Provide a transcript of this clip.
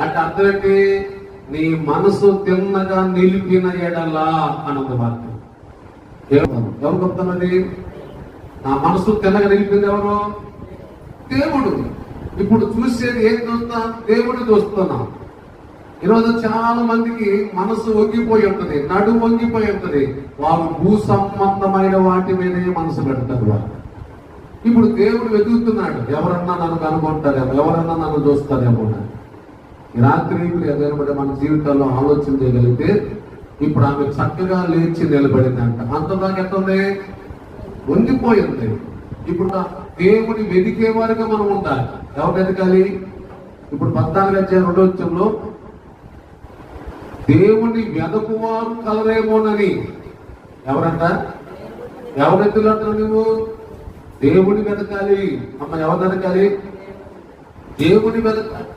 అంటే అర్థం ఏంటి? నీ మనసు తిన్నగా నిలిపిన ఎడలా అన్నది వాక్యం. ఎవరు చెప్తున్నది? నా మనసు తిన్నగా నిలిపింది ఎవరు? దేవుడు. ఇప్పుడు చూసేది ఏం చూస్తాం? దేవుడిని చూస్తున్నాం. ఈరోజు చాలా మందికి మనసు వంగిపోయి ఉంటుంది, నడుము వంగిపోయి ఉంటుంది. వారు భూ సంబంధమైన వాటి మీదే మనసు పెడతారు. వారు ఇప్పుడు దేవుడు వెతుకుతున్నాడు, ఎవరన్నా నన్ను కనుగొంటారేమో, ఎవరన్నా నన్ను చూస్తారేమో. ఈ రాత్రి నిలబడి మన జీవితాల్లో ఆలోచన చేయగలిగితే, ఇప్పుడు ఆమె చక్కగా లేచి నిలబడిందంట. అంతదాకా ఎట్టుంది? వంగిపోయింది. ఇప్పుడు దేవుని వెతికే వారిగా మనం ఉండాలి. ఎవరు వెతకాలి? ఇప్పుడు 14:2 దేవుని వెదకువారు కలరేమోనని. ఎవరంట? ఎవరు ఎత్తులంటారు? నువ్వు దేవుని వెతకాలి. అమ్మ ఎవరు వెతకాలి? దేవుని వెతకాలి.